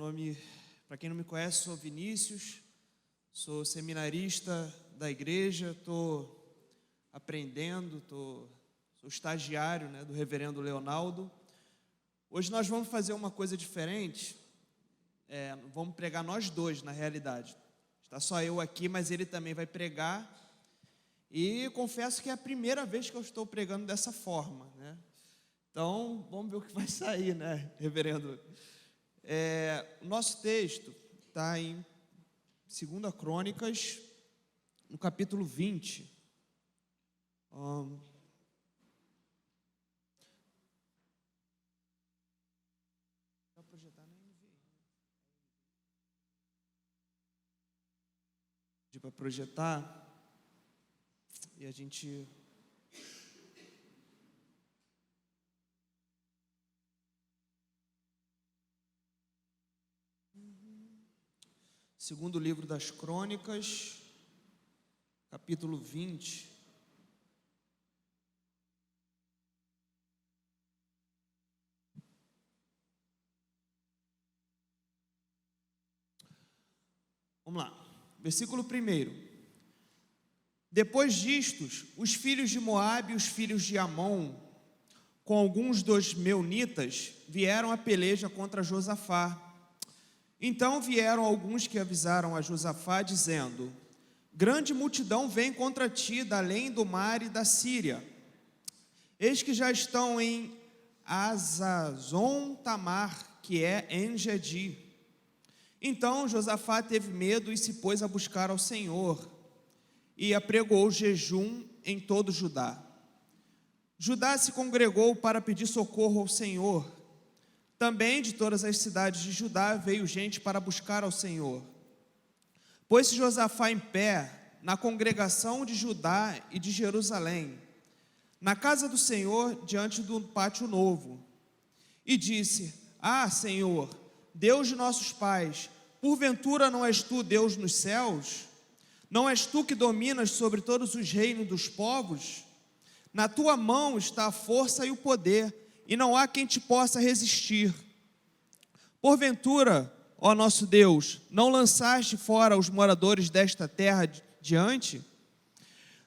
nome, para quem não me conhece, sou Vinícius, sou seminarista da igreja, estou aprendendo, sou estagiário, do reverendo Leonardo. Hoje nós vamos fazer uma coisa diferente, vamos pregar nós dois, na realidade. Está só eu aqui, mas ele também vai pregar. E confesso que é a primeira vez que eu estou pregando dessa forma, Então, vamos ver o que vai sair, reverendo? O nosso texto está em 2 Crônicas, no capítulo 20. Para projetar, e a gente... Segundo livro das Crônicas, capítulo 20. Vamos lá, versículo 1. Depois distos, os filhos de Moabe e os filhos de Amon, com alguns dos meunitas, vieram à peleja contra Josafá. Então vieram alguns que avisaram a Josafá, dizendo: grande multidão vem contra ti, da além do mar e da Síria. Eis que já estão em Hazazon-Tamar, que é En-Gedi. Então Josafá teve medo e se pôs a buscar ao Senhor, e apregoou jejum em todo Judá. Judá se congregou para pedir socorro ao Senhor. Também de todas as cidades de Judá veio gente para buscar ao Senhor. Pôs-se Josafá em pé na congregação de Judá e de Jerusalém, na casa do Senhor, diante do pátio novo, e disse: Ah, Senhor, Deus de nossos pais, porventura não és tu Deus nos céus? Não és tu que dominas sobre todos os reinos dos povos? Na tua mão está a força e o poder, e não há quem te possa resistir. Porventura, ó nosso Deus, não lançaste fora os moradores desta terra diante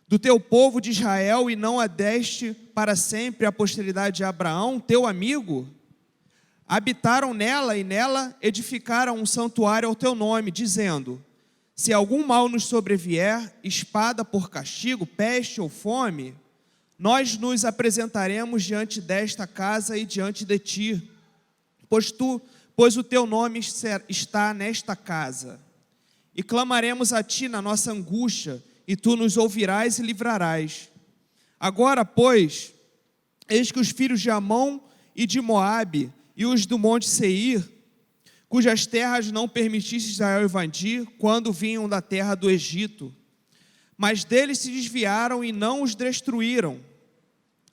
do teu povo de Israel, e não a deste para sempre a posteridade de Abraão, teu amigo? Habitaram nela e nela edificaram um santuário ao teu nome, dizendo: se algum mal nos sobrevier, espada por castigo, peste ou fome, nós nos apresentaremos diante desta casa e diante de ti, pois o teu nome está nesta casa. E clamaremos a ti na nossa angústia, e tu nos ouvirás e livrarás. Agora, pois, eis que os filhos de Amon e de Moabe, e os do monte Seir, cujas terras não permitisse Israel invadir, quando vinham da terra do Egito, mas deles se desviaram e não os destruíram.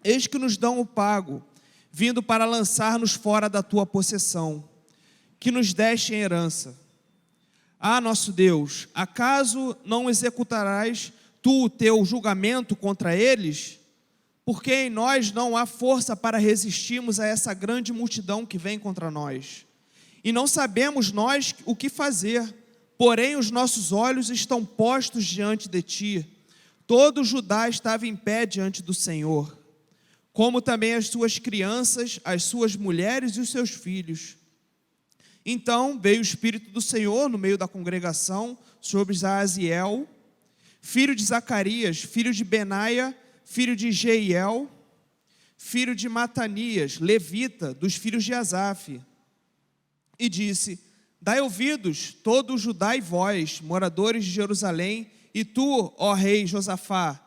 Eis que nos dão o pago, vindo para lançar-nos fora da tua possessão, que nos deste em herança. Ah, nosso Deus, acaso não executarás tu o teu julgamento contra eles? Porque em nós não há força para resistirmos a essa grande multidão que vem contra nós. E não sabemos nós o que fazer, porém os nossos olhos estão postos diante de ti. Todo Judá estava em pé diante do Senhor, como também as suas crianças, as suas mulheres e os seus filhos. Então veio o Espírito do Senhor no meio da congregação sobre Jaaziel, filho de Zacarias, filho de Benaia, filho de Jeiel, filho de Matanias, levita, dos filhos de Asaf. E disse: dai ouvidos, todo o Judá e vós, moradores de Jerusalém, e tu, ó rei Josafá,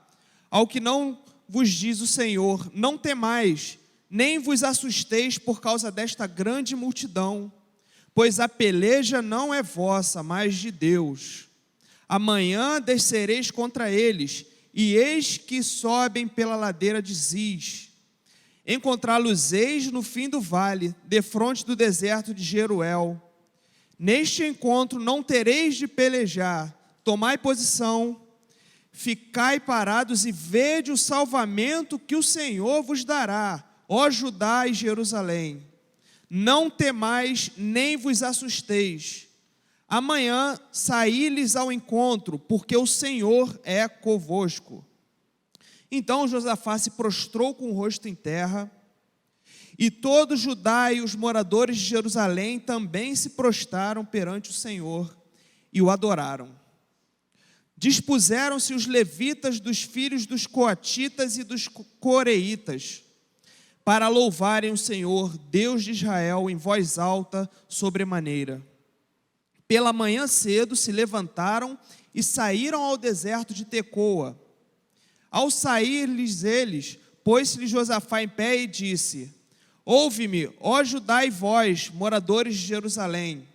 ao que não vos diz o Senhor: não temais, nem vos assusteis por causa desta grande multidão, pois a peleja não é vossa, mas de Deus. Amanhã descereis contra eles, e eis que sobem pela ladeira de Ziz. Encontrá-los-eis no fim do vale, defronte do deserto de Jeruel. Neste encontro não tereis de pelejar, tomai posição, ficai parados e vede o salvamento que o Senhor vos dará, ó Judá e Jerusalém. Não temais, nem vos assusteis. Amanhã saí-lhes ao encontro, porque o Senhor é convosco. Então Josafá se prostrou com o rosto em terra, e todo Judá e os moradores de Jerusalém também se prostraram perante o Senhor e o adoraram. Dispuseram-se os levitas dos filhos dos coatitas e dos coreitas, para louvarem o Senhor, Deus de Israel, em voz alta, sobremaneira. Pela manhã cedo se levantaram e saíram ao deserto de Tecoa. Ao sair-lhes eles, pôs-se Josafá em pé e disse: Ouve-me, ó Judá e vós, moradores de Jerusalém.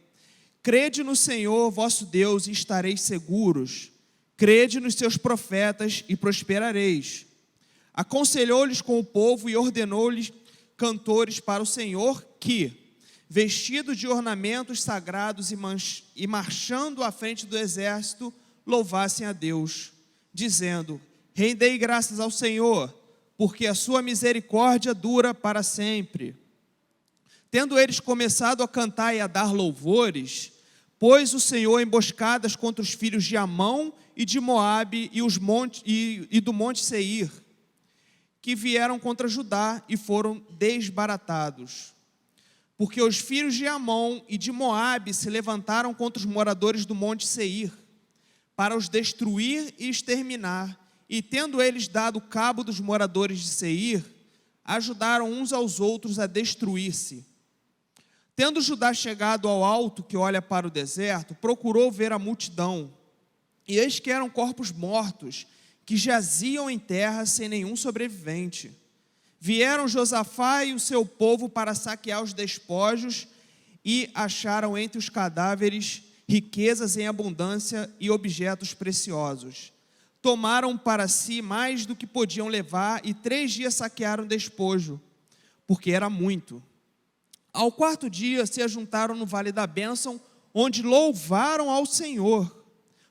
Crede no Senhor vosso Deus e estareis seguros. Crede nos seus profetas e prosperareis. Aconselhou-lhes com o povo e ordenou-lhes cantores para o Senhor que, vestidos de ornamentos sagrados e marchando à frente do exército, louvassem a Deus, dizendo: Rendei graças ao Senhor, porque a sua misericórdia dura para sempre. Tendo eles começado a cantar e a dar louvores, pôs o Senhor emboscadas contra os filhos de Amon e de Moabe e do monte Seir, que vieram contra Judá e foram desbaratados. Porque os filhos de Amon e de Moabe se levantaram contra os moradores do monte Seir, para os destruir e exterminar, e tendo eles dado cabo dos moradores de Seir, ajudaram uns aos outros a destruir-se. Tendo Judá chegado ao alto que olha para o deserto, procurou ver a multidão, e eis que eram corpos mortos, que jaziam em terra sem nenhum sobrevivente. Vieram Josafá e o seu povo para saquear os despojos, e acharam entre os cadáveres riquezas em abundância e objetos preciosos. Tomaram para si mais do que podiam levar, e 3 dias saquearam o despojo, porque era muito. Ao 4º dia se ajuntaram no Vale da Bênção, onde louvaram ao Senhor.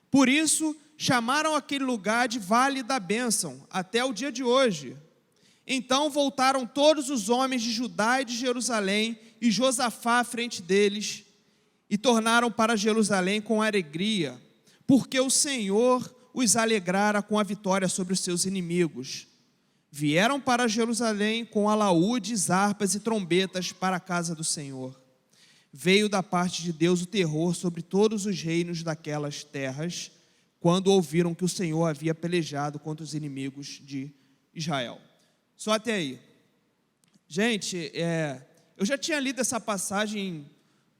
Por isso chamaram aquele lugar de Vale da Bênção, até o dia de hoje. Então voltaram todos os homens de Judá e de Jerusalém, e Josafá à frente deles, e tornaram para Jerusalém com alegria, porque o Senhor os alegrara com a vitória sobre os seus inimigos. Vieram para Jerusalém com alaúdes, harpas e trombetas para a casa do Senhor. Veio da parte de Deus o terror sobre todos os reinos daquelas terras, quando ouviram que o Senhor havia pelejado contra os inimigos de Israel. Só até aí. Gente, eu já tinha lido essa passagem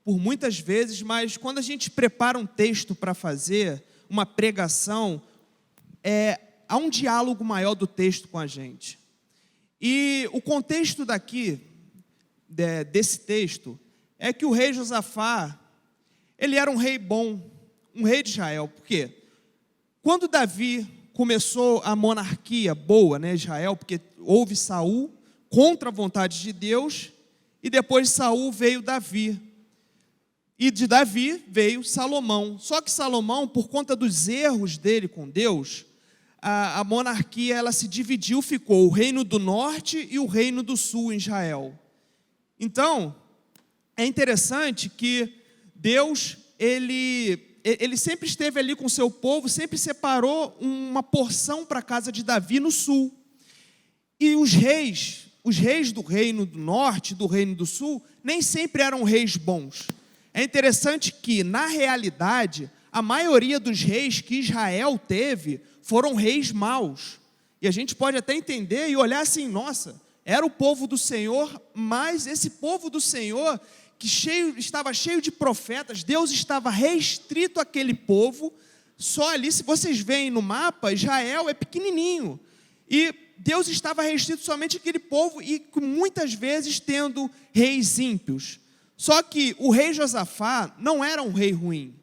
por muitas vezes, mas quando a gente prepara um texto para fazer uma pregação, há um diálogo maior do texto com a gente. E o contexto desse texto é que o rei Josafá, ele era um rei bom, um rei de Israel. Por quê? Quando Davi começou a monarquia boa, Israel, porque houve Saul contra a vontade de Deus, e depois de Saul veio Davi. E de Davi veio Salomão. Só que Salomão, por conta dos erros dele com Deus, a monarquia ela se dividiu, ficou o reino do norte e o reino do sul em Israel. Então, é interessante que Deus, ele sempre esteve ali com o seu povo, sempre separou uma porção para a casa de Davi no sul. E os reis do reino do norte e do reino do sul, nem sempre eram reis bons. É interessante que, na realidade, a maioria dos reis que Israel teve foram reis maus. E a gente pode até entender e olhar assim, nossa, era o povo do Senhor, mas esse povo do Senhor, que estava cheio de profetas, Deus estava restrito àquele povo. Só ali, se vocês veem no mapa, Israel é pequenininho. E Deus estava restrito somente àquele povo, e muitas vezes tendo reis ímpios. Só que o rei Josafá não era um rei ruim.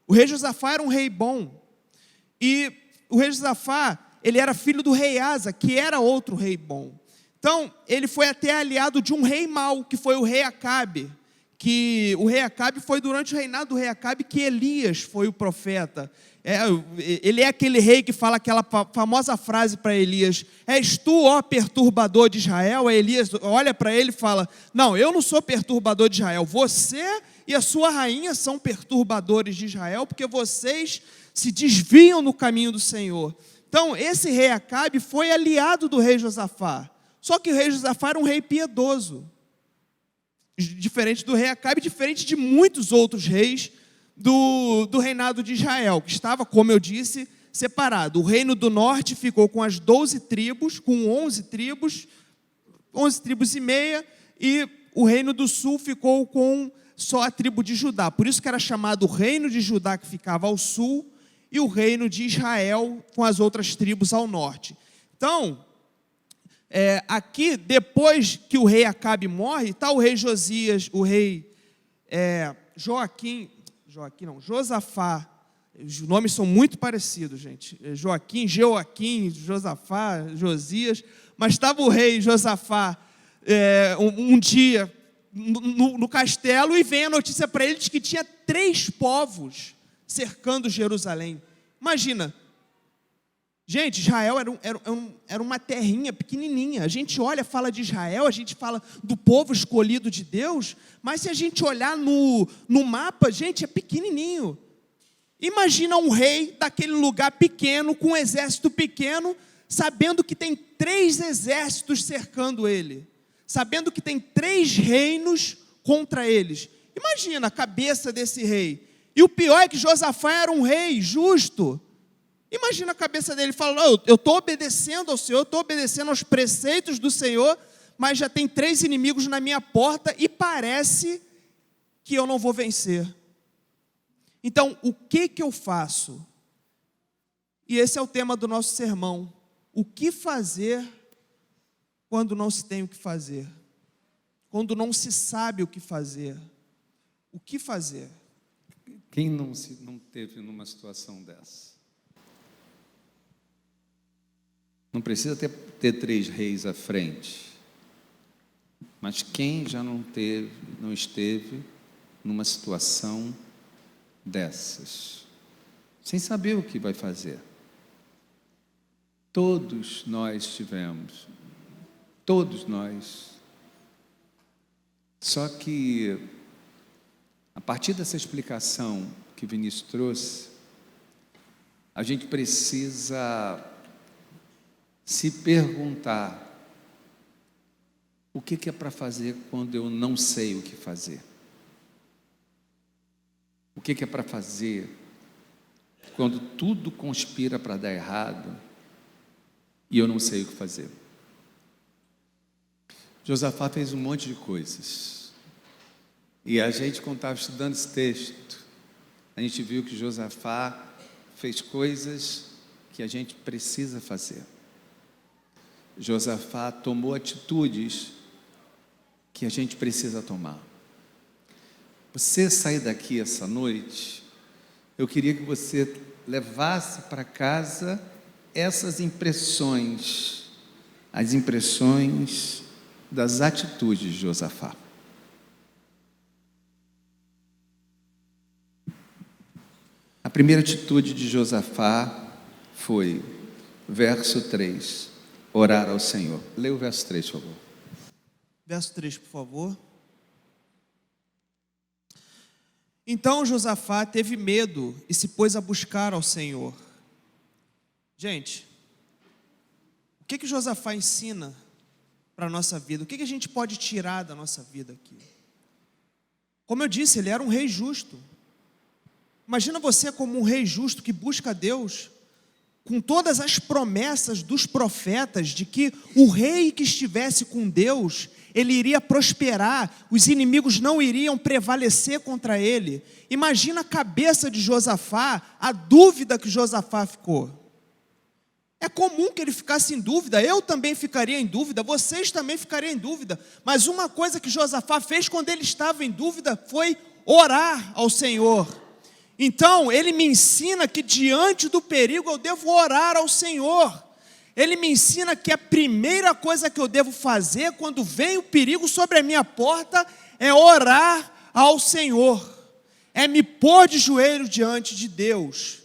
O rei Josafá era um rei bom. E o rei Josafá, ele era filho do rei Asa, que era outro rei bom. Então, ele foi até aliado de um rei mau, que foi o rei Acabe, que o rei Acabe foi durante o reinado do rei Acabe que Elias foi o profeta. Ele é aquele rei que fala aquela famosa frase para Elias: és tu, ó perturbador de Israel? Aí Elias olha para ele e fala: não, eu não sou perturbador de Israel, você e a sua rainha são perturbadores de Israel, porque vocês se desviam no caminho do Senhor. Então esse rei Acabe foi aliado do rei Josafá, só que o rei Josafá era um rei piedoso, diferente do rei Acabe, diferente de muitos outros reis do reinado de Israel, que estava, como eu disse, separado. O reino do norte ficou com as 12 tribos, com 11 tribos e meia, e o reino do sul ficou com só a tribo de Judá. Por isso que era chamado o reino de Judá, que ficava ao sul, e o reino de Israel com as outras tribos ao norte. Então, aqui, depois que o rei Acabe morre, está o rei Josias, o rei Josafá. Os nomes são muito parecidos, gente. Joaquim, Josafá, Josias. Mas estava o rei Josafá um dia no castelo, e vem a notícia para ele de que tinha 3 povos cercando Jerusalém. Imagina. Gente, Israel era uma terrinha pequenininha. A gente olha, fala de Israel, a gente fala do povo escolhido de Deus, mas se a gente olhar no mapa, gente, é pequenininho. Imagina um rei daquele lugar pequeno, com um exército pequeno, sabendo que tem 3 exércitos cercando ele, sabendo que tem 3 reinos contra eles. Imagina a cabeça desse rei. E o pior é que Josafá era um rei justo. Imagina a cabeça dele falando: eu estou obedecendo ao Senhor, estou obedecendo aos preceitos do Senhor, mas já tem 3 inimigos na minha porta e parece que eu não vou vencer. Então, o que eu faço? E esse é o tema do nosso sermão. O que fazer quando não se tem o que fazer? Quando não se sabe o que fazer? O que fazer? Quem não teve numa situação dessa? Não precisa ter 3 reis à frente, mas quem já não esteve numa situação dessas, sem saber o que vai fazer? Todos nós tivemos, todos nós. Só que, a partir dessa explicação que Vinícius trouxe, a gente precisa se perguntar: o que é para fazer quando eu não sei o que fazer? O que é para fazer quando tudo conspira para dar errado e eu não sei o que fazer? Josafá fez um monte de coisas, e a gente, quando estava estudando esse texto, a gente viu que Josafá fez coisas que a gente precisa fazer. Josafá tomou atitudes que a gente precisa tomar. Você sair daqui essa noite, eu queria que você levasse para casa essas impressões, as impressões das atitudes de Josafá. A primeira atitude de Josafá foi, verso 3, orar ao Senhor. Leia o verso 3, por favor. Verso 3, por favor. Então Josafá teve medo e se pôs a buscar ao Senhor. Gente, o que Josafá ensina para a nossa vida? O que a gente pode tirar da nossa vida aqui? Como eu disse, ele era um rei justo. Imagina você como um rei justo que busca Deus, com todas as promessas dos profetas de que o rei que estivesse com Deus, ele iria prosperar, os inimigos não iriam prevalecer contra ele. Imagina a cabeça de Josafá, a dúvida que Josafá ficou. É comum que ele ficasse em dúvida, eu também ficaria em dúvida, vocês também ficariam em dúvida, mas uma coisa que Josafá fez quando ele estava em dúvida foi orar ao Senhor. Então, ele me ensina que diante do perigo eu devo orar ao Senhor. Ele me ensina que a primeira coisa que eu devo fazer quando vem o perigo sobre a minha porta é orar ao Senhor, é me pôr de joelho diante de Deus.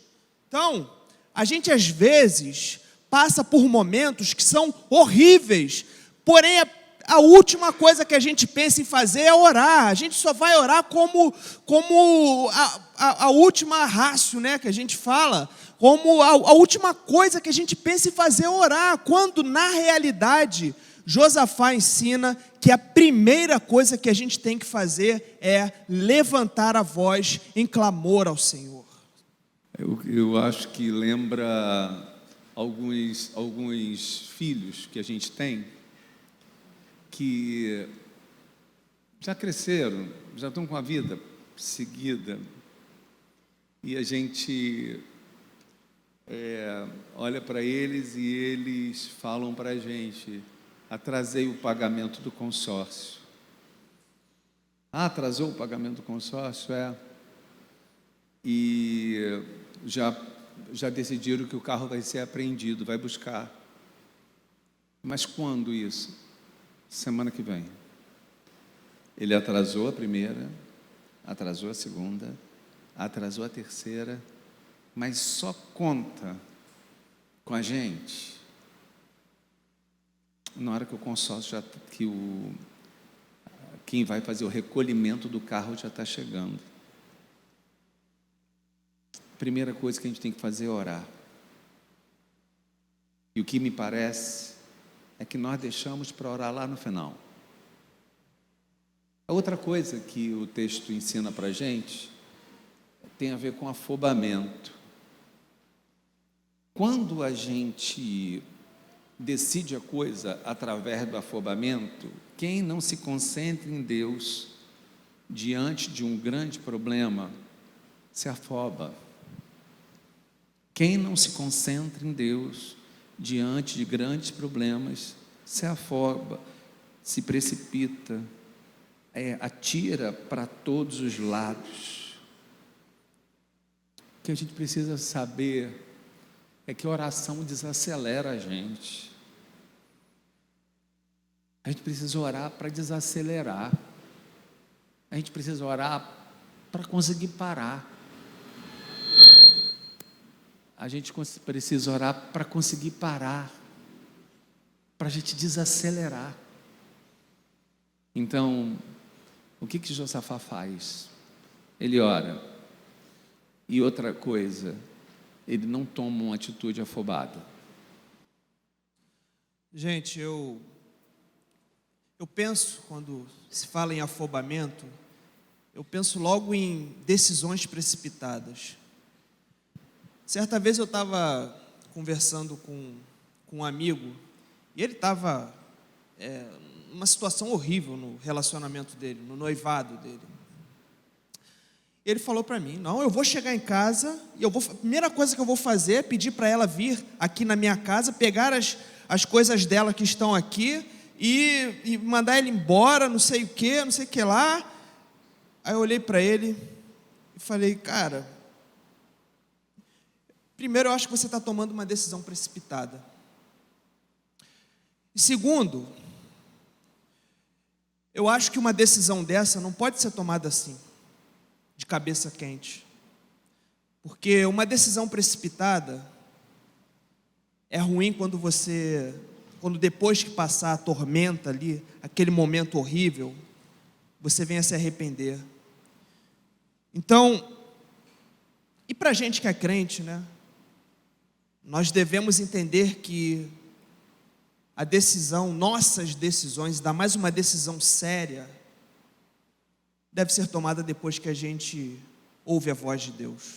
Então, a gente às vezes passa por momentos que são horríveis, porém a última coisa que a gente pensa em fazer é orar. A gente só vai orar como a última rácio, né, que a gente fala, como a última coisa que a gente pensa em fazer é orar, quando na realidade Josafá ensina que a primeira coisa que a gente tem que fazer é levantar a voz em clamor ao Senhor. Eu acho que lembra alguns filhos que a gente tem, que já cresceram, já estão com a vida seguida, e a gente olha para eles e eles falam para a gente: atrasei o pagamento do consórcio. Atrasou o pagamento do consórcio? E já decidiram que o carro vai ser apreendido, vai buscar. Mas quando isso? Semana que vem. Ele atrasou a primeira, atrasou a segunda, atrasou a terceira, mas só conta com a gente na hora que o consórcio quem vai fazer o recolhimento do carro já está chegando. A primeira coisa que a gente tem que fazer é orar. E o que me parece é que nós deixamos para orar lá no final. A outra coisa que o texto ensina para a gente tem a ver com afobamento. Quando a gente decide a coisa através do afobamento, quem não se concentra em Deus diante de um grande problema se afoba. Quem não se concentra em Deus diante de grandes problemas se afoba, se precipita, atira para todos os lados. O que a gente precisa saber é que a oração desacelera a gente. A gente precisa orar para desacelerar. A gente precisa orar para conseguir parar. A gente precisa orar para conseguir parar, para a gente desacelerar. Então, o que Josafá faz? Ele ora. E outra coisa, ele não toma uma atitude afobada. Gente, eu penso, quando se fala em afobamento, eu penso logo em decisões precipitadas. Certa vez eu estava conversando com um amigo, e ele estava numa situação horrível no relacionamento dele, no noivado dele. Ele falou para mim: não, eu vou chegar em casa e a primeira coisa que eu vou fazer é pedir para ela vir aqui na minha casa, pegar as coisas dela que estão aqui e mandar ele embora, não sei o que lá. Aí eu olhei para ele e falei: cara, primeiro eu acho que você está tomando uma decisão precipitada. E segundo, eu acho que uma decisão dessa não pode ser tomada assim, de cabeça quente, porque uma decisão precipitada é ruim quando depois que passar a tormenta ali, aquele momento horrível, você vem a se arrepender. Então, e para a gente que é crente, né? Nós devemos entender que nossas decisões, ainda mais uma decisão séria, deve ser tomada depois que a gente ouve a voz de Deus.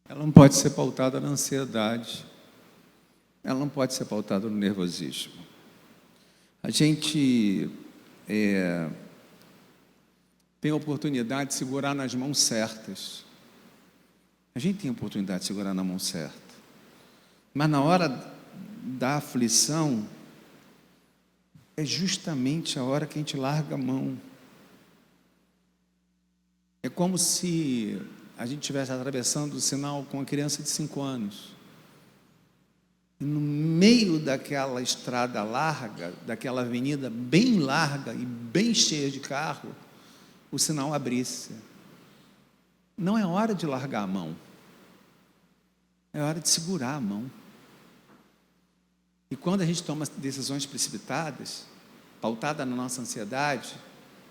Ela não pode ser pautada na ansiedade. Ela não pode ser pautada no nervosismo. A gente tem a oportunidade de segurar nas mãos certas. A gente tem a oportunidade de segurar na mão certa. Mas na hora da aflição, é justamente a hora que a gente larga a mão. É como se a gente estivesse atravessando o sinal com uma criança de 5 anos. E no meio daquela estrada larga, daquela avenida bem larga e bem cheia de carro, o sinal abrisse. Não é hora de largar a mão. É hora de segurar a mão. E quando a gente toma decisões precipitadas, pautada na nossa ansiedade,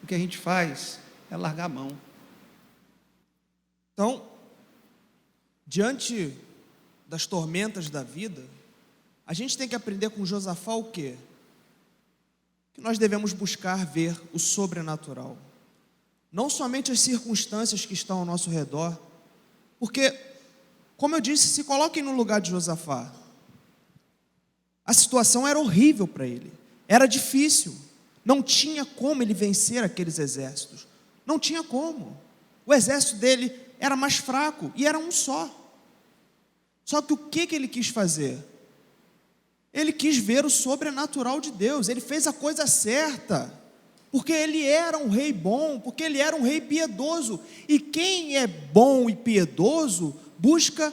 o que a gente faz é largar a mão. Então, diante das tormentas da vida, a gente tem que aprender com Josafá o quê? Que nós devemos buscar ver o sobrenatural. Não somente as circunstâncias que estão ao nosso redor, porque, como eu disse, se coloquem no lugar de Josafá. A situação era horrível para ele, era difícil, não tinha como ele vencer aqueles exércitos, não tinha como. O exército dele era mais fraco e era um só. Só que o que ele quis fazer? Ele quis ver o sobrenatural de Deus, ele fez a coisa certa, porque ele era um rei bom, porque ele era um rei piedoso, e quem é bom e piedoso, busca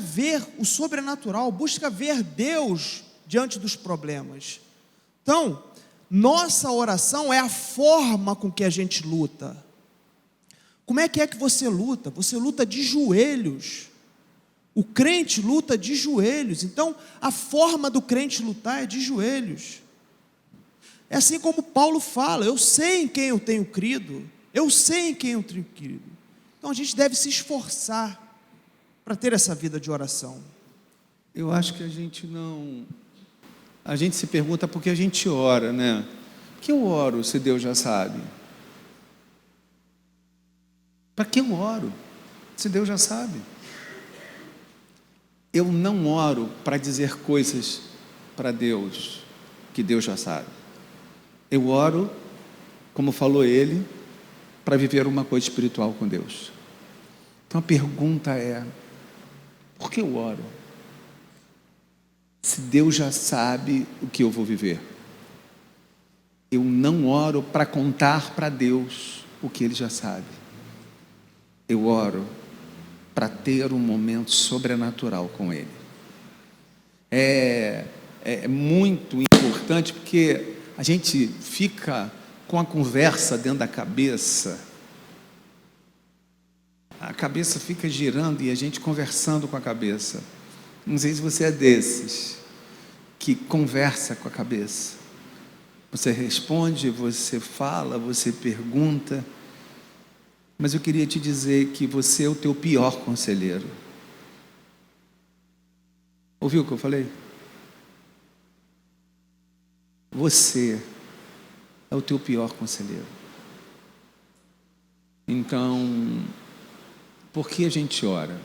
ver o sobrenatural, busca ver Deus diante dos problemas. Então, nossa oração é a forma com que a gente luta. Como é que você luta? Você luta de joelhos. O crente luta de joelhos. Então, a forma do crente lutar é de joelhos. É assim como Paulo fala: eu sei em quem eu tenho crido, eu sei em quem eu tenho crido. Então, a gente deve se esforçar para ter essa vida de oração. Eu acho que a gente se pergunta por que a gente ora, né? Por que eu oro se Deus já sabe? Para que eu oro se Deus já sabe? Eu não oro para dizer coisas para Deus que Deus já sabe. Eu oro, como falou ele, para viver uma coisa espiritual com Deus. Então a pergunta é: por que eu oro? Se Deus já sabe o que eu vou viver. Eu não oro para contar para Deus o que Ele já sabe. Eu oro para ter um momento sobrenatural com Ele. É muito importante, porque a gente fica com a conversa dentro da cabeça. A cabeça fica girando e a gente conversando com a cabeça. Não sei se você é desses que conversa com a cabeça. Você responde, você fala, você pergunta. Mas eu queria te dizer que você é o teu pior conselheiro. Ouviu o que eu falei? Você é o teu pior conselheiro. Então, por que a gente ora?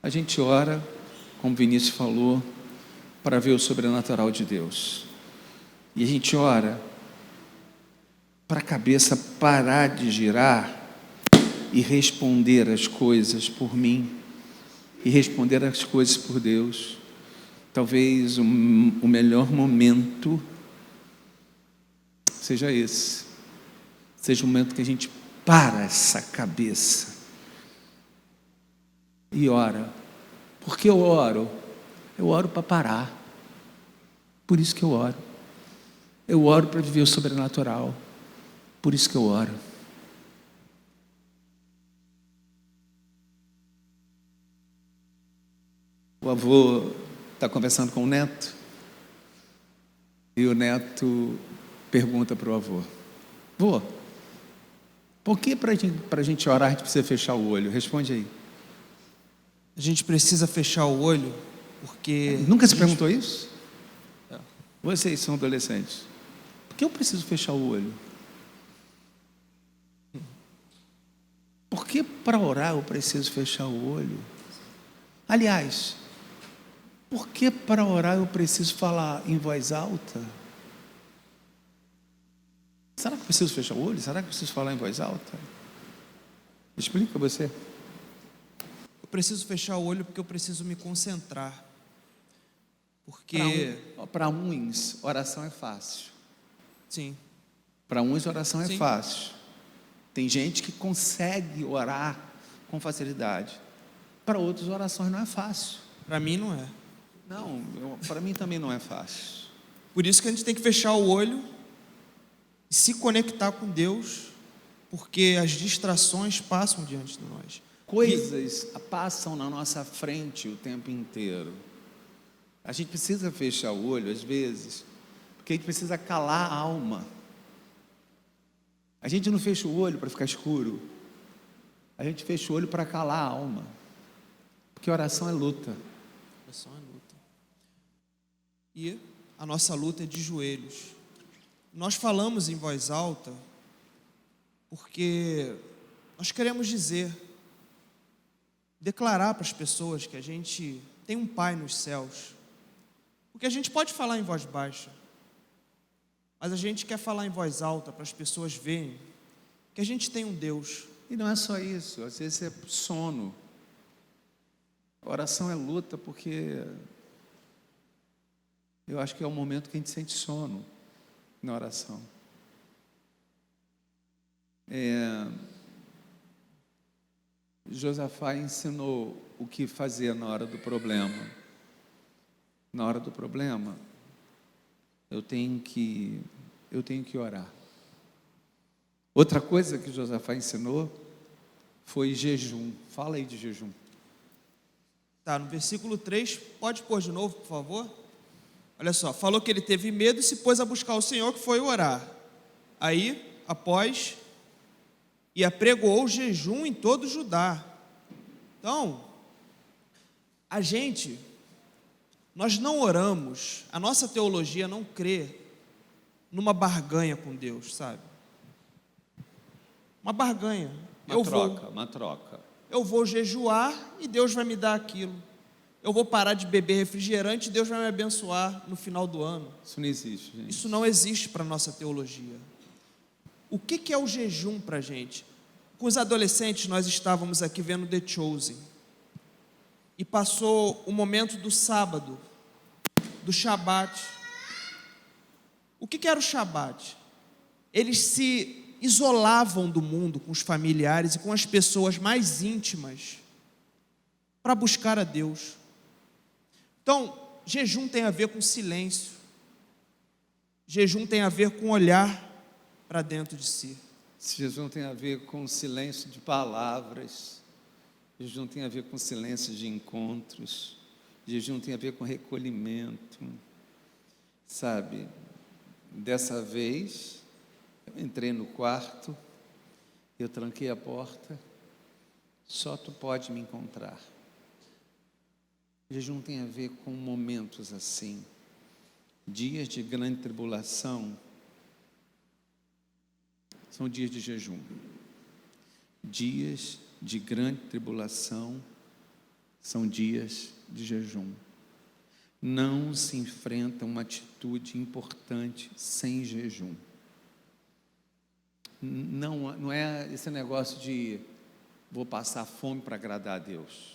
A gente ora, como Vinícius falou, para ver o sobrenatural de Deus. E a gente ora para a cabeça parar de girar e responder as coisas por mim e responder as coisas por Deus. Talvez o melhor momento seja esse. Seja o momento que a gente para essa cabeça e ora. Por que eu oro? Eu oro para parar. Por isso que eu oro. Eu oro para viver o sobrenatural. Por isso que eu oro. O avô está conversando com o neto e o neto pergunta para o avô: vô, por que para a gente orar a gente precisa fechar o olho? Responde aí. A gente precisa fechar o olho porque... Nunca se perguntou isso? Vocês são adolescentes. Por que eu preciso fechar o olho? Por que para orar eu preciso fechar o olho? Aliás, por que para orar eu preciso falar em voz alta? Será que eu preciso fechar o olho? Será que eu preciso falar em voz alta? Explica você. Eu preciso fechar o olho porque eu preciso me concentrar. Porque... Para uns, oração é fácil. Sim. Para uns, oração é Sim. fácil. Tem gente que consegue orar com facilidade. Para outros, orações não é fácil. Para mim não é. Não, para mim também não é fácil. Por isso que a gente tem que fechar o olho e e se conectar com Deus, porque as distrações passam diante de nós. Coisas passam na nossa frente o tempo inteiro. A gente precisa fechar o olho, às vezes, porque a gente precisa calar a alma. A gente não fecha o olho para ficar escuro. A gente fecha o olho para calar a alma. Porque oração é luta. Oração é luta. E a nossa luta é de joelhos. Nós falamos em voz alta porque nós queremos declarar para as pessoas que a gente tem um Pai nos céus. Porque a gente pode falar em voz baixa, mas a gente quer falar em voz alta para as pessoas verem que a gente tem um Deus. E não é só isso, às vezes é sono. A oração é luta porque eu acho que é o momento que a gente sente sono na oração. Josafá ensinou o que fazer na hora do problema. Na hora do problema, eu tenho que orar. Outra coisa que Josafá ensinou foi jejum. Fala aí de jejum. Tá, no versículo 3, pode pôr de novo, por favor? Olha só, falou que ele teve medo e se pôs a buscar o Senhor, que foi orar. Aí, após, e apregoou o jejum em todo Judá. Então, nós não oramos, a nossa teologia não crê numa barganha com Deus, sabe? Uma barganha. Uma troca. Eu vou jejuar e Deus vai me dar aquilo. Eu vou parar de beber refrigerante e Deus vai me abençoar no final do ano. Isso não existe, gente. Isso não existe para a nossa teologia. O que é o jejum para a gente? Com os adolescentes, nós estávamos aqui vendo The Chosen. E passou o momento do sábado, do Shabat. O que era o Shabat? Eles se isolavam do mundo com os familiares e com as pessoas mais íntimas para buscar a Deus. Então, jejum tem a ver com silêncio. Jejum tem a ver com olhar para dentro de si. Jejum tem a ver com silêncio de palavras. Jejum tem a ver com silêncio de encontros. Jejum tem a ver com recolhimento. Sabe, dessa vez, eu entrei no quarto, eu tranquei a porta, só tu pode me encontrar. Jejum tem a ver com momentos assim, dias de grande tribulação, são dias de jejum. Dias de grande tribulação são dias de jejum. Não se enfrenta uma atitude importante sem jejum. Não é esse negócio de vou passar fome para agradar a Deus.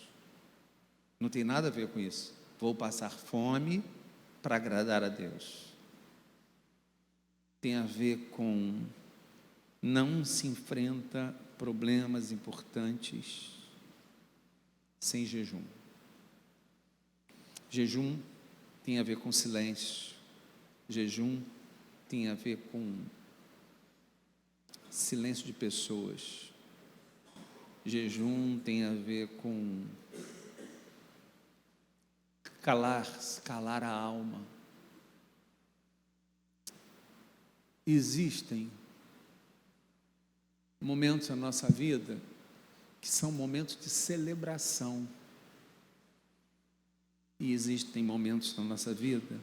Não tem nada a ver com isso. Vou passar fome para agradar a Deus. Tem a ver com não se enfrenta problemas importantes sem jejum. Jejum tem a ver com silêncio. Jejum tem a ver com silêncio de pessoas. Jejum tem a ver com calar a alma. Existem momentos na nossa vida que são momentos de celebração. E existem momentos na nossa vida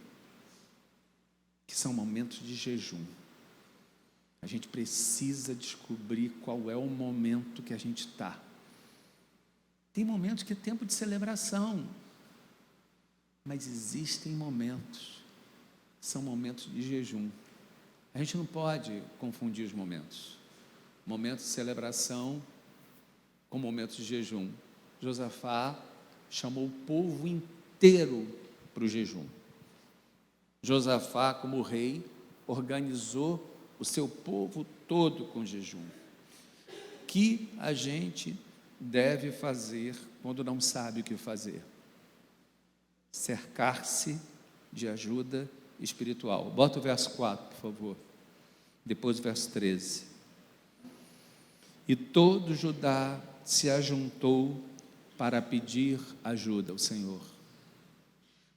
que são momentos de jejum. A gente precisa descobrir qual é o momento que a gente está. Tem momentos que é tempo de celebração, mas existem momentos, são momentos de jejum. A gente não pode confundir os momentos. Momentos de celebração com momentos de jejum. Josafá chamou o povo inteiro para o jejum. Josafá, como rei, organizou o seu povo todo com jejum. Que a gente deve fazer quando não sabe o que fazer? Cercar-se de ajuda espiritual. Bota o verso 4, por favor. Depois o verso 13. E todo Judá se ajuntou para pedir ajuda ao Senhor.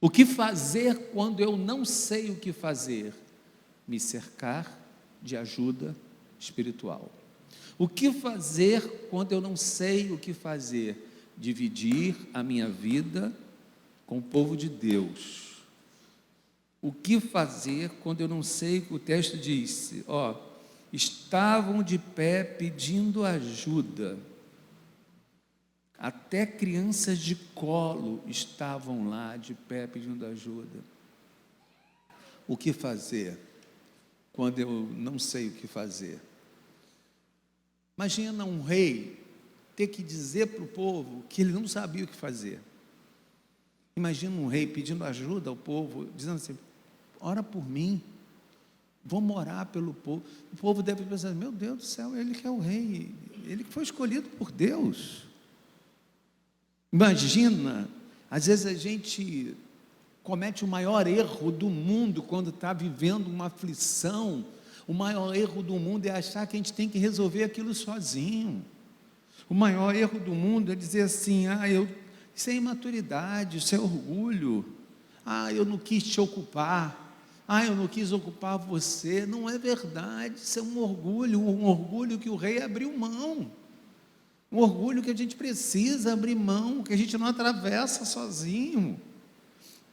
O que fazer quando eu não sei o que fazer? Me cercar de ajuda espiritual. O que fazer quando eu não sei o que fazer? Dividir a minha vida com o povo de Deus. O que fazer quando eu não sei o que o texto diz? Estavam de pé pedindo ajuda. Até crianças de colo estavam lá de pé pedindo ajuda. O que fazer quando eu não sei o que fazer? Imagina um rei ter que dizer para o povo que ele não sabia o que fazer. Imagina um rei pedindo ajuda ao povo, dizendo assim: ora por mim, vamos orar pelo povo. O povo deve pensar: meu Deus do céu, ele que é o rei, ele que foi escolhido por Deus. Imagina, às vezes a gente comete o maior erro do mundo quando está vivendo uma aflição. O maior erro do mundo é achar que a gente tem que resolver aquilo sozinho. O maior erro do mundo é dizer assim: isso é imaturidade, isso é orgulho. Eu não quis te ocupar. Eu não quis ocupar você. Não é verdade, isso é um orgulho que o rei abriu mão. Um orgulho que a gente precisa abrir mão, que a gente não atravessa sozinho,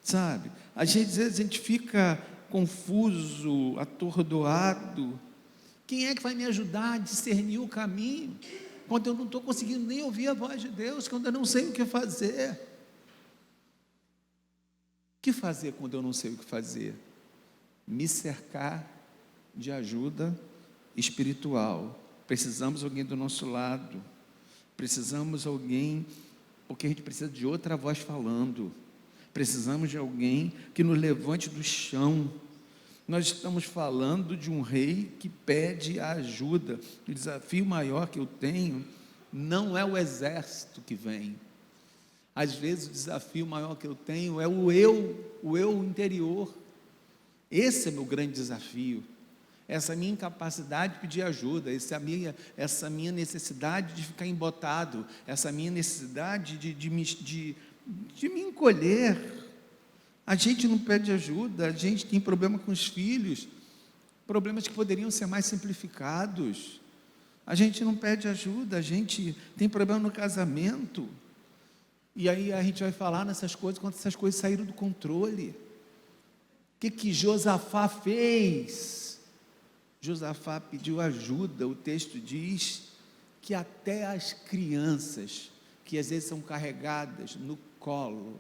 sabe? Às vezes a gente fica confuso, atordoado. Quem é que vai me ajudar a discernir o caminho, quando eu não estou conseguindo nem ouvir a voz de Deus, quando eu não sei o que fazer? O que fazer quando eu não sei o que fazer? Me cercar de ajuda espiritual. Precisamos de alguém do nosso lado. Precisamos de alguém, porque a gente precisa de outra voz falando. Precisamos de alguém que nos levante do chão. Nós estamos falando de um rei que pede ajuda. O desafio maior que eu tenho não é o exército que vem. Às vezes o desafio maior que eu tenho é o eu interior. Esse é meu grande desafio. Essa minha incapacidade de pedir ajuda, essa minha necessidade de ficar embotado, essa minha necessidade de me encolher. A gente não pede ajuda, a gente tem problema com os filhos, problemas que poderiam ser mais simplificados. A gente não pede ajuda, a gente tem problema no casamento. E aí a gente vai falar nessas coisas quando essas coisas saíram do controle. O que Josafá fez? Josafá pediu ajuda. O texto diz que até as crianças, que às vezes são carregadas no colo,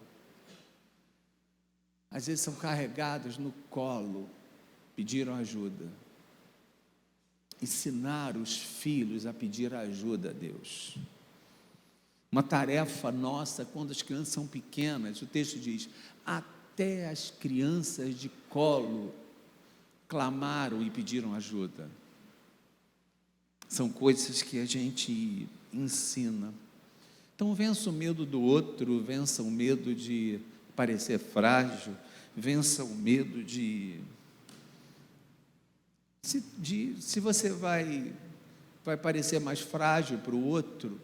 pediram ajuda. Ensinar os filhos a pedir ajuda a Deus. Uma tarefa nossa quando as crianças são pequenas. O texto diz: até as crianças de colo clamaram e pediram ajuda. São coisas que a gente ensina. Então vença o medo do outro, vença o medo de parecer frágil, vença o medo se você vai parecer mais frágil para o outro,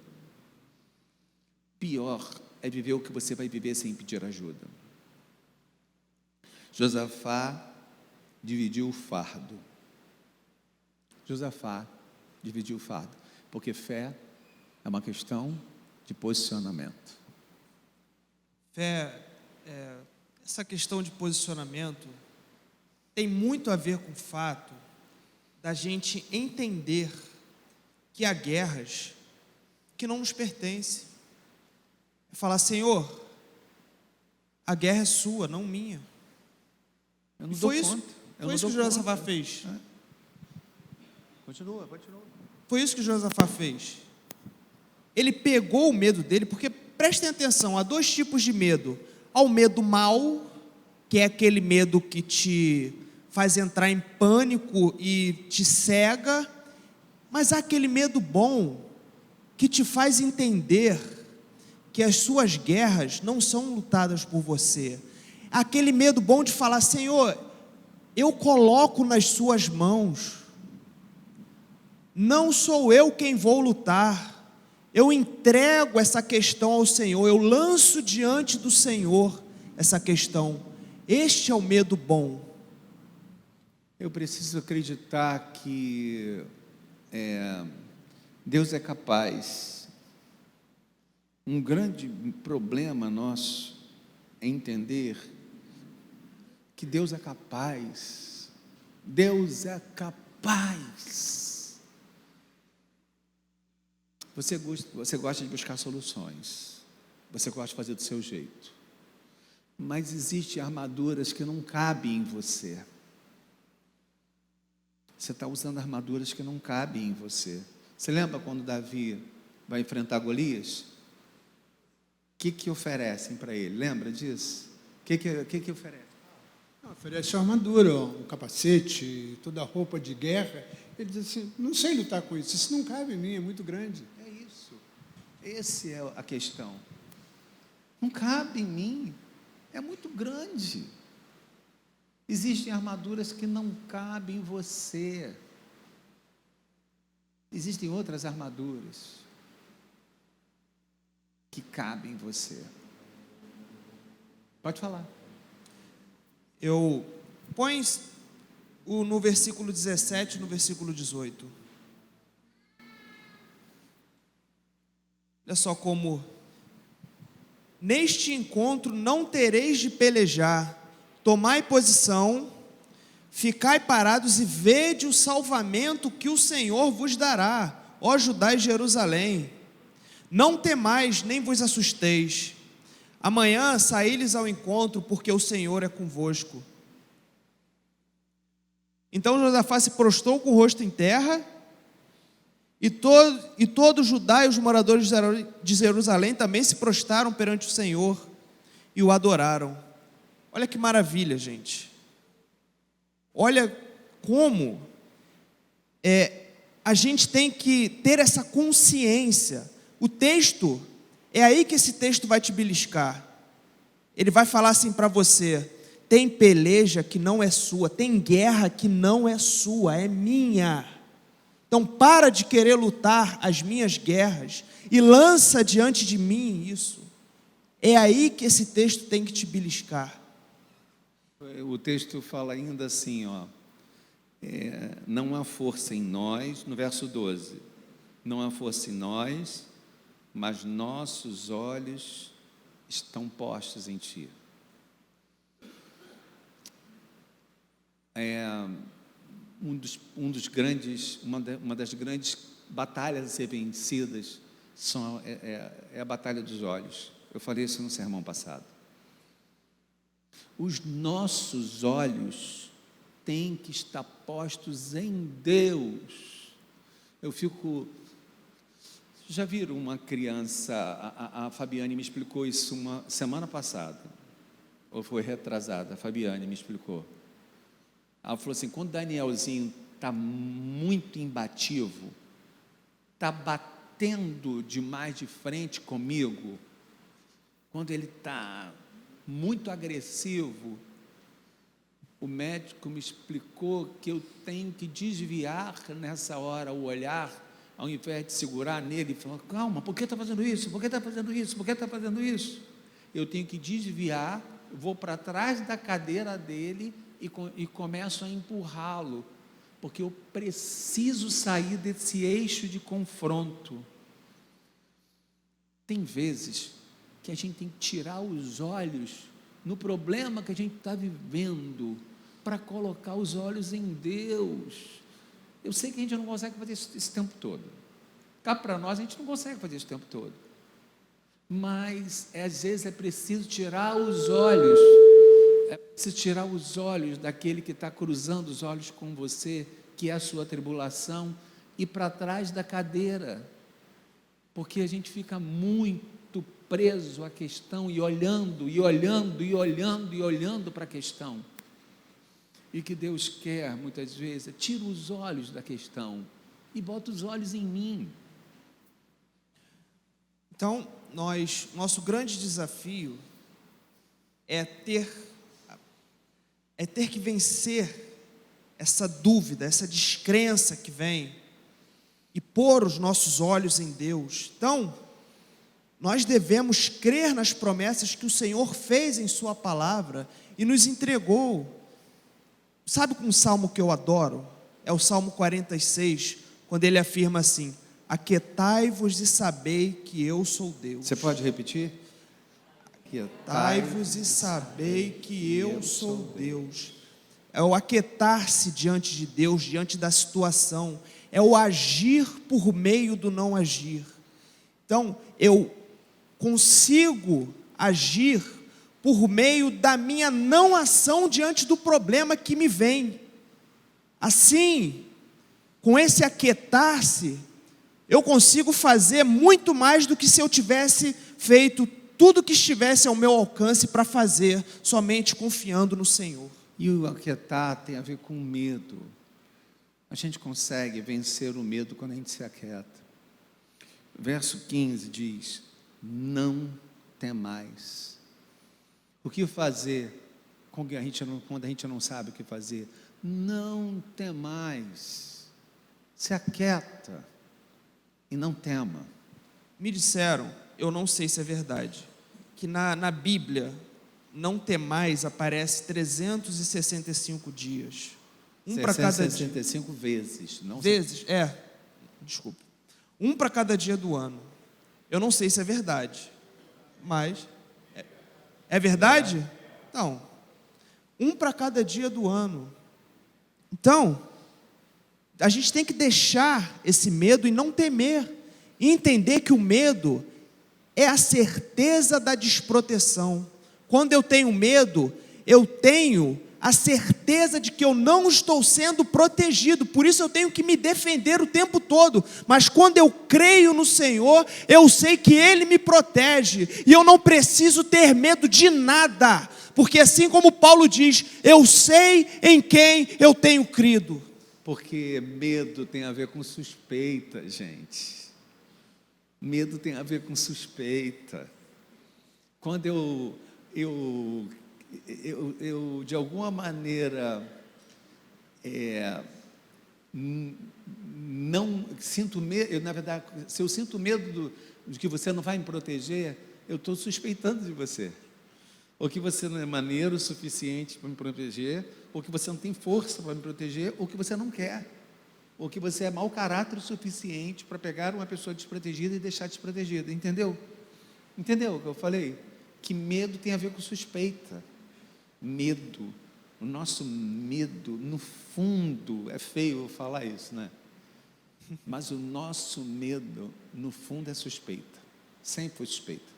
pior é viver o que você vai viver sem pedir ajuda. Josafá dividiu o fardo. Porque fé é uma questão de posicionamento. Essa questão de posicionamento tem muito a ver com o fato da gente entender que há guerras que não nos pertencem. Falar: Senhor, a guerra é sua, não minha. Eu não E dou foi conta. isso que Josafá fez. Continua. Foi isso que Josafá fez. Ele pegou o medo dele, porque prestem atenção, há dois tipos de medo. Há o medo mau, que é aquele medo que te faz entrar em pânico e te cega, mas há aquele medo bom, que te faz entender que as suas guerras não são lutadas por você. Aquele medo bom de falar: Senhor, eu coloco nas suas mãos não sou eu quem vou lutar, eu entrego essa questão ao Senhor, eu lanço diante do Senhor essa questão. Este é o medo bom. Eu preciso acreditar que Deus é capaz. Um grande problema nosso é entender que Deus é capaz. Deus é capaz. Você gosta de buscar soluções, você gosta de fazer do seu jeito, mas existem armaduras que não cabem em você. Você está usando armaduras que não cabem em você. Você lembra quando Davi vai enfrentar Golias? O que oferecem para ele? Lembra disso? O que oferece? Oferece uma armadura, um capacete, toda a roupa de guerra. Ele diz assim, não sei lutar com isso, isso não cabe em mim, é muito grande. É isso. Essa é a questão. Não cabe em mim, é muito grande. Existem armaduras que não cabem em você. Existem outras armaduras que cabem em você. Pode falar. Eu põe no versículo 17 e no versículo 18. Olha só como: neste encontro não tereis de pelejar, tomai posição, ficai parados e vede o salvamento que o Senhor vos dará, ó Judá e Jerusalém. Não temais, nem vos assusteis. Amanhã saí-lhes ao encontro, porque o Senhor é convosco. Então Josafá se prostrou com o rosto em terra, e todo Judá e os moradores de Jerusalém também se prostraram perante o Senhor e o adoraram. Olha que maravilha, gente. Olha como a gente tem que ter essa consciência. O texto, é aí que esse texto vai te beliscar. Ele vai falar assim para você: tem peleja que não é sua, tem guerra que não é sua, é minha. Então para de querer lutar as minhas guerras e lança diante de mim isso. É aí que esse texto tem que te beliscar. O texto fala ainda assim, não há força em nós, no verso 12, não há força em nós, mas nossos olhos estão postos em Ti. Uma das grandes batalhas a ser vencidas é a batalha dos olhos. Eu falei isso no sermão passado. Os nossos olhos têm que estar postos em Deus. Já viram uma criança, a Fabiane me explicou isso uma semana passada, ou foi retrasada, a Fabiane me explicou. Ela falou assim: quando o Danielzinho está muito imbativo, está batendo demais de frente comigo, quando ele está muito agressivo, o médico me explicou que eu tenho que desviar nessa hora o olhar, ao invés de segurar nele e falar: calma, por que está fazendo isso? Por que está fazendo isso? Por que está fazendo isso? Eu tenho que desviar, vou para trás da cadeira dele e começo a empurrá-lo, porque eu preciso sair desse eixo de confronto. Tem vezes que a gente tem que tirar os olhos no problema que a gente está vivendo, para colocar os olhos em Deus. Eu sei que a gente não consegue fazer isso esse tempo todo. Cá para nós, a gente não consegue fazer isso o tempo todo. Mas, às vezes, é preciso tirar os olhos. É preciso tirar os olhos daquele que está cruzando os olhos com você, que é a sua tribulação, e para trás da cadeira. Porque a gente fica muito preso à questão e olhando para a questão. E que Deus quer, muitas vezes, tira os olhos da questão e bota os olhos em mim. Então, nosso grande desafio é ter que vencer essa dúvida, essa descrença que vem e pôr os nossos olhos em Deus. Então, nós devemos crer nas promessas que o Senhor fez em sua palavra e nos entregou. Sabe um salmo que eu adoro? É o Salmo 46, quando ele afirma assim: aquietai-vos e sabei que eu sou Deus. Você pode repetir? Aquietai-vos e sabei que eu sou Deus. É o aquietar-se diante de Deus, diante da situação. É o agir por meio do não agir. Então, eu consigo agir por meio da minha não ação diante do problema que me vem. Assim, com esse aquietar-se, eu consigo fazer muito mais do que se eu tivesse feito tudo que estivesse ao meu alcance para fazer, somente confiando no Senhor. E o aquietar tem a ver com medo. A gente consegue vencer o medo quando a gente se aquieta. Verso 15 diz: não temais. O que fazer quando a gente não sabe o que fazer? Não temais. Se aquieta e não tema. Me disseram, eu não sei se é verdade, que na Bíblia, não temais aparece 365 dias. Um para cada dia. 365 vezes. Não vezes, desculpa. Um para cada dia do ano. Eu não sei se é verdade, mas é verdade? Então, um para cada dia do ano. Então, a gente tem que deixar esse medo e não temer, e entender que o medo é a certeza da desproteção. Quando eu tenho medo, eu tenho a certeza de que eu não estou sendo protegido, por isso eu tenho que me defender o tempo todo. Mas quando eu creio no Senhor, eu sei que Ele me protege, e eu não preciso ter medo de nada, porque assim como Paulo diz, eu sei em quem eu tenho crido. Porque medo tem a ver com suspeita, gente. Medo tem a ver com suspeita. Quando eu de alguma maneira não sinto medo, na verdade, se eu sinto medo de que você não vai me proteger, eu estou suspeitando de você. Ou que você não é maneiro o suficiente para me proteger, ou que você não tem força para me proteger, ou que você não quer, ou que você é mau caráter o suficiente para pegar uma pessoa desprotegida e deixar desprotegida. Entendeu? Entendeu o que eu falei? Que medo tem a ver com suspeita. Medo, o nosso medo, no fundo, é feio eu falar isso, né? Mas o nosso medo, no fundo, é suspeita. Sempre foi suspeita.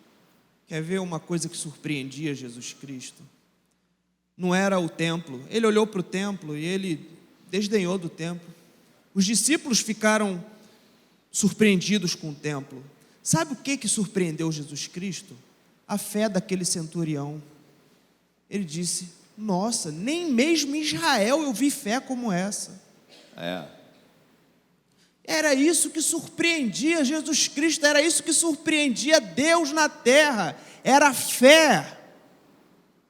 Quer ver uma coisa que surpreendia Jesus Cristo? Não era o templo. Ele olhou para o templo e ele desdenhou do templo. Os discípulos ficaram surpreendidos com o templo. Sabe o que surpreendeu Jesus Cristo? A fé daquele centurião. Ele disse: nossa, nem mesmo em Israel eu vi fé como essa. Era isso que surpreendia Jesus Cristo, era isso que surpreendia Deus na terra, era fé.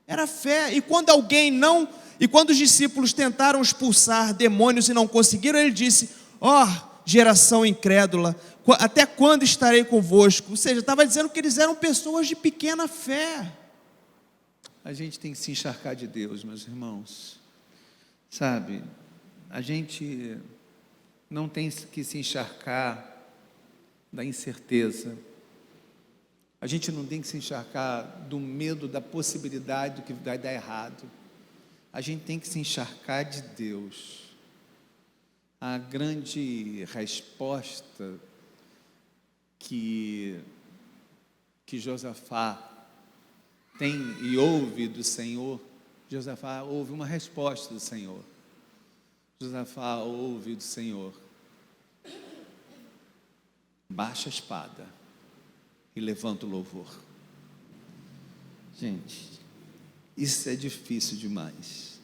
Era fé. E quando os discípulos tentaram expulsar demônios e não conseguiram, ele disse: geração incrédula, até quando estarei convosco? Ou seja, estava dizendo que eles eram pessoas de pequena fé. A gente tem que se encharcar de Deus, meus irmãos. Sabe, a gente não tem que se encharcar da incerteza. A gente não tem que se encharcar do medo da possibilidade do que vai dar errado. A gente tem que se encharcar de Deus. A grande resposta que Josafá tem e ouve do Senhor, Josafá ouve uma resposta do Senhor. Josafá ouve do Senhor: baixa a espada e levanta o louvor. Gente, isso é difícil demais.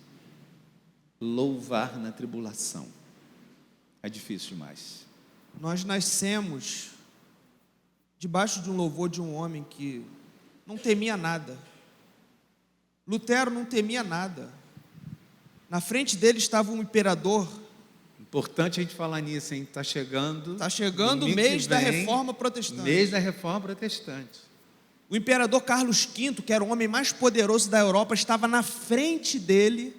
Louvar na tribulação é difícil demais. Nós nascemos debaixo de um louvor de um homem que não temia nada. Lutero não temia nada. Na frente dele estava um imperador Importante a gente falar nisso, hein? Está chegando. Está chegando o domingo mês que da vem, Reforma Protestante. Mês da Reforma Protestante. O imperador Carlos V, que era o homem mais poderoso da Europa, estava na frente dele,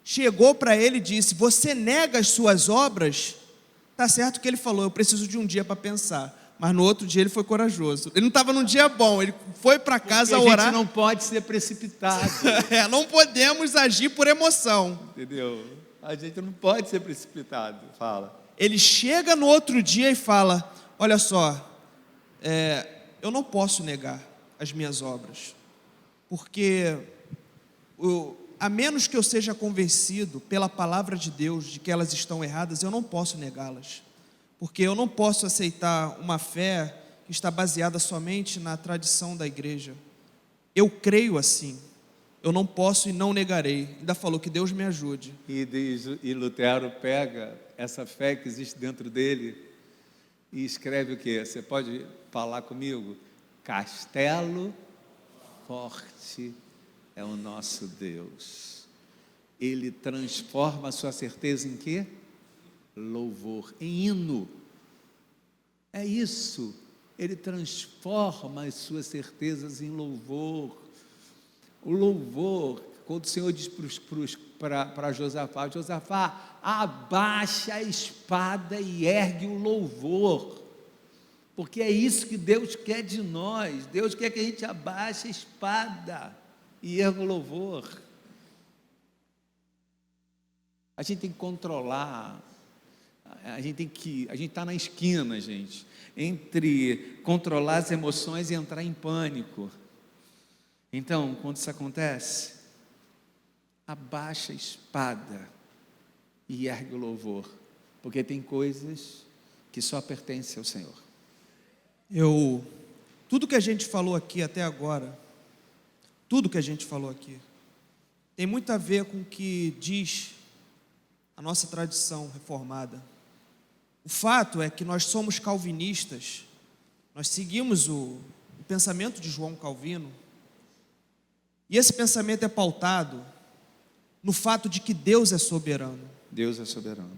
chegou para ele e disse: você nega as suas obras? Tá certo que ele falou: eu preciso de um dia para pensar. Mas no outro dia ele foi corajoso. Ele não estava num dia bom, ele foi para casa Porque orar. a gente não pode ser precipitado. Não podemos agir por emoção. Entendeu? A gente não pode ser precipitado. Fala. Ele chega no outro dia e fala: olha só, eu não posso negar as minhas obras, porque a menos que eu seja convencido pela palavra de Deus de que elas estão erradas, eu não posso negá-las, porque eu não posso aceitar uma fé que está baseada somente na tradição da igreja. Eu creio assim, eu não posso e não negarei. Ainda falou que Deus me ajude. E Lutero pega essa fé que existe dentro dele e escreve o quê? Você pode falar comigo? Castelo forte é o nosso Deus. Ele transforma a sua certeza em quê? Louvor, em hino. É isso. Ele transforma as suas certezas em louvor. O louvor, quando o Senhor diz para Josafá: Josafá, abaixa a espada e ergue o louvor. Porque é isso que Deus quer de nós. Deus quer que a gente abaixe a espada e erga o louvor. A gente tem que controlar. A gente está na esquina, gente, entre controlar as emoções e entrar em pânico. Então, quando isso acontece, abaixa a espada e ergue o louvor, porque tem coisas que só pertencem ao Senhor. Tudo que a gente falou aqui até agora, tudo que a gente falou aqui, tem muito a ver com o que diz a nossa tradição reformada. O fato é que nós somos calvinistas, nós seguimos o pensamento de João Calvino, e esse pensamento é pautado no fato de que Deus é soberano. Deus é soberano.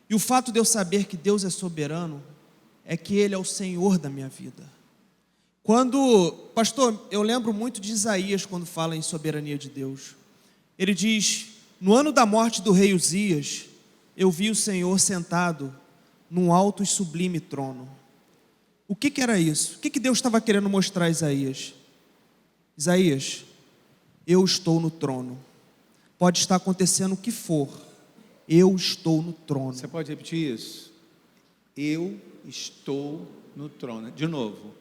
E o fato de eu saber que Deus é soberano é que Ele é o Senhor da minha vida. Pastor, eu lembro muito de Isaías quando fala em soberania de Deus. Ele diz: no ano da morte do rei Uzias, eu vi o Senhor sentado num alto e sublime trono. O que era isso? O que Deus estava querendo mostrar a Isaías? Isaías, eu estou no trono. Pode estar acontecendo o que for, eu estou no trono. Você pode repetir isso? Eu estou no trono. De novo.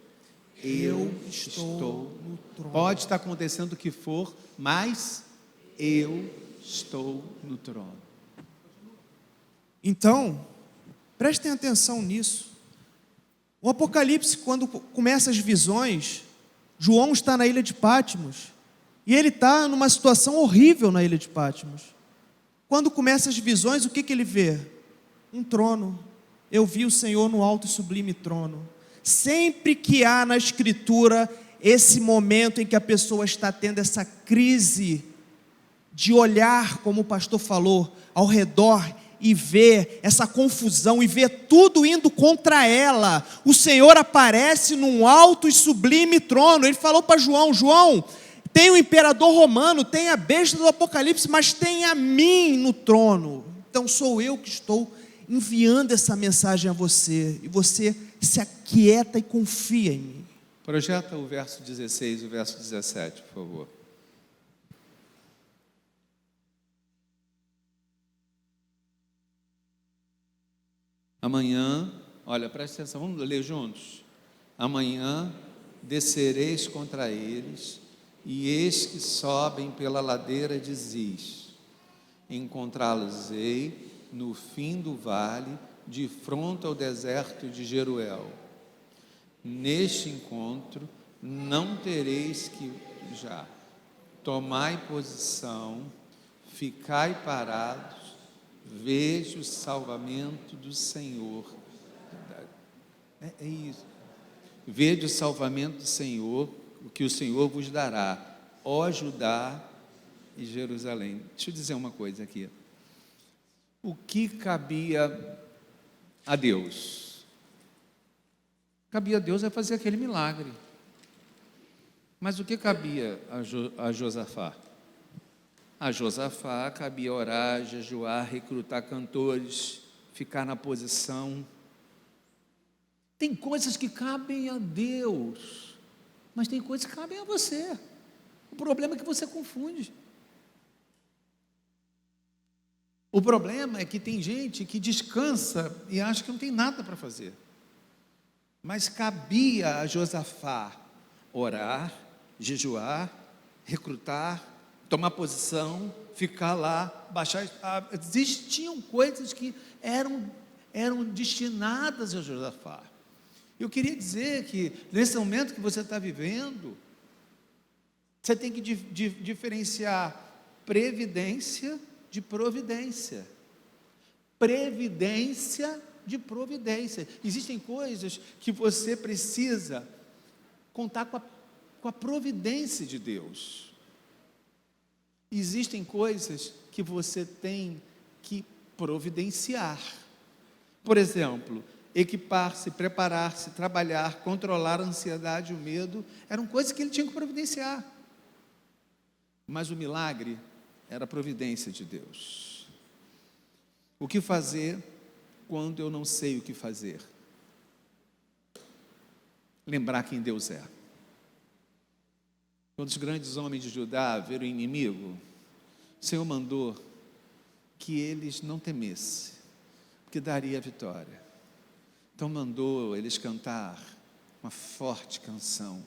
Eu estou no trono. Pode estar acontecendo o que for, mas eu estou no trono. Então, prestem atenção nisso. O Apocalipse, quando começa as visões, João está na ilha de Patmos, e ele está numa situação horrível na ilha de Patmos. Quando começa as visões, o que ele vê? Um trono. Eu vi o Senhor no alto e sublime trono. Sempre que há na Escritura esse momento em que a pessoa está tendo essa crise de olhar, como o pastor falou, ao redor e ver essa confusão e ver tudo indo contra ela, o Senhor aparece num alto e sublime trono. Ele falou para João: João, tem o imperador romano, tem a besta do Apocalipse, mas tem a mim no trono. Então sou eu que estou enviando essa mensagem a você, e você se aquieta e confia em mim. Projeta o verso 16 e o verso 17, por favor. Amanhã, olha, presta atenção, vamos ler juntos. Amanhã descereis contra eles, e eis que sobem pela ladeira de Ziz. Encontrá-los-ei no fim do vale, de fronte ao deserto de Jeruel. Neste encontro não tereis que já. Tomai posição, ficai parados, veja o salvamento do Senhor. É isso. Veja o salvamento do Senhor, o que o Senhor vos dará, ó Judá e Jerusalém. Deixa eu dizer uma coisa aqui. o que cabia a Deus? Cabia a Deus é fazer aquele milagre. Mas o que cabia a Josafá? A Josafá cabia orar, jejuar, recrutar cantores, ficar na posição. Tem coisas que cabem a Deus, mas tem coisas que cabem a você. O problema é que você confunde. O problema é que tem gente que descansa e acha que não tem nada para fazer. Mas cabia a Josafá orar, jejuar, recrutar, tomar posição, ficar lá, baixar. Existiam coisas que eram destinadas a Josafá. Eu queria dizer que nesse momento que você está vivendo, você tem que diferenciar previdência de providência. Previdência de providência. Existem coisas que você precisa contar com a providência de Deus. Existem coisas que você tem que providenciar. Por exemplo, equipar-se, preparar-se, trabalhar, controlar a ansiedade e o medo, eram coisas que ele tinha que providenciar. Mas o milagre era a providência de Deus. O que fazer quando eu não sei o que fazer? Lembrar quem Deus é. Quando os grandes homens de Judá viram o inimigo, o Senhor mandou que eles não temessem, porque daria a vitória. Então mandou eles cantar uma forte canção,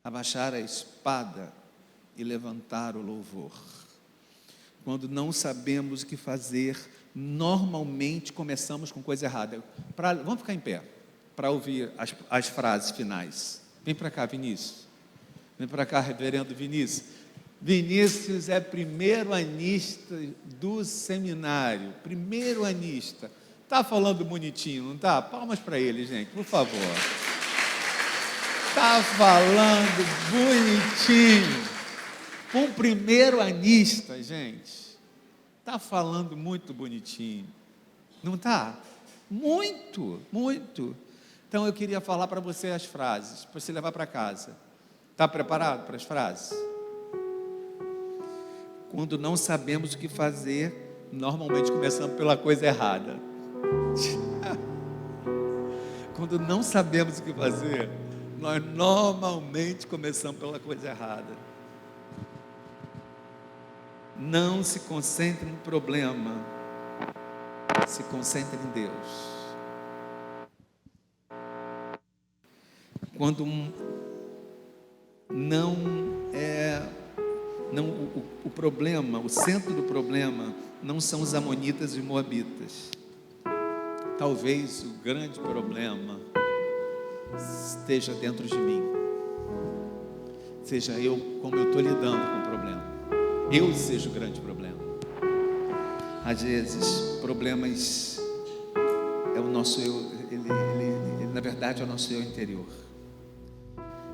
abaixar a espada e levantar o louvor. Quando não sabemos o que fazer, normalmente começamos com coisa errada. Vamos ficar em pé para ouvir as frases finais. Vem para cá, Vinícius. Vem para cá, reverendo Vinícius. Vinícius é primeiro anista do seminário. Primeiro anista. Está falando bonitinho, não está? Palmas para ele, gente, por favor. Está falando bonitinho. Um primeiro anista, gente. Está falando muito bonitinho. Não está? Muito, muito. Então eu queria falar para você as frases, para você levar para casa. Está preparado para as frases? Quando não sabemos o que fazer, normalmente começamos pela coisa errada. Quando não sabemos o que fazer, nós normalmente começamos pela coisa errada. Não se concentre no problema, se concentre em Deus. Quando o problema, o centro do problema não são os amonitas e moabitas. Talvez o grande problema esteja dentro de mim. Seja eu, como eu estou lidando com o problema. Eu seja o grande problema. Às vezes, problemas é o nosso eu, ele na verdade é o nosso eu interior.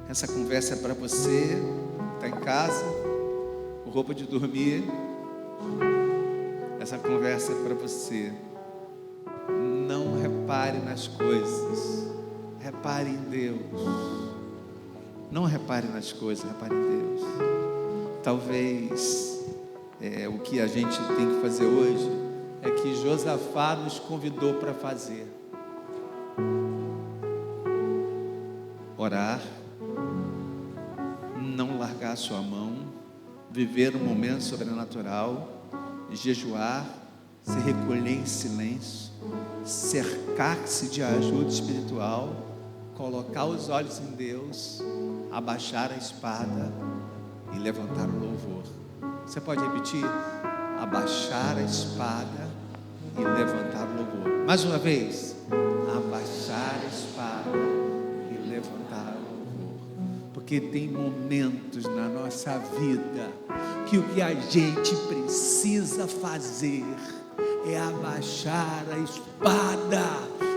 Essa conversa é para você, está em casa, com roupa de dormir. Essa conversa é para você. Não repare nas coisas, repare em Deus. Não repare nas coisas, repare em Deus. Talvez o que a gente tem que fazer hoje é que Josafá nos convidou para fazer. Orar, não largar a sua mão, viver um momento sobrenatural, jejuar, se recolher em silêncio, cercar-se de ajuda espiritual, colocar os olhos em Deus, abaixar a espada e levantar o louvor. Você pode repetir? Abaixar a espada e levantar o louvor. Mais uma vez. Abaixar a espada e levantar o louvor. Porque tem momentos na nossa vida que o que a gente precisa fazer é abaixar a espada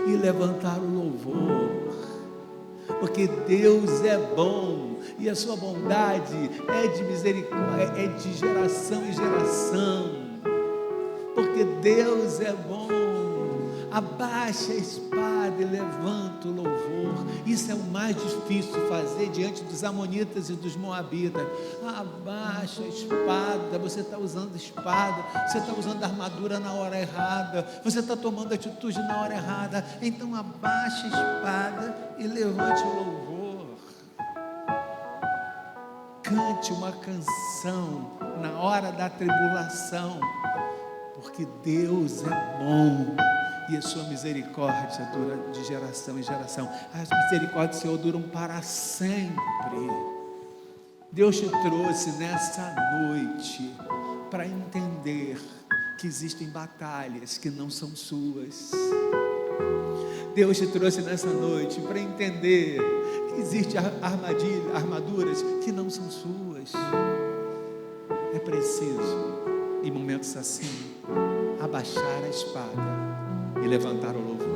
e levantar o louvor. Porque Deus é bom e a sua bondade é de misericórdia, é de geração em geração. Porque Deus é bom. Abaixa a espada e levanta o louvor. Isso é o mais difícil fazer diante dos amonitas e dos moabitas. Abaixa a espada. Você está usando espada, você está usando armadura na hora errada, você está tomando atitude na hora errada. Então abaixa a espada e levante o louvor. Cante uma canção na hora da tribulação, porque Deus é bom e a sua misericórdia dura de geração em geração. As misericórdias do Senhor duram para sempre. Deus te trouxe nessa noite para entender que existem batalhas que não são suas. Deus te trouxe nessa noite para entender que existem armaduras que não são suas. É preciso, em momentos assim, abaixar a espada e levantar o louvor.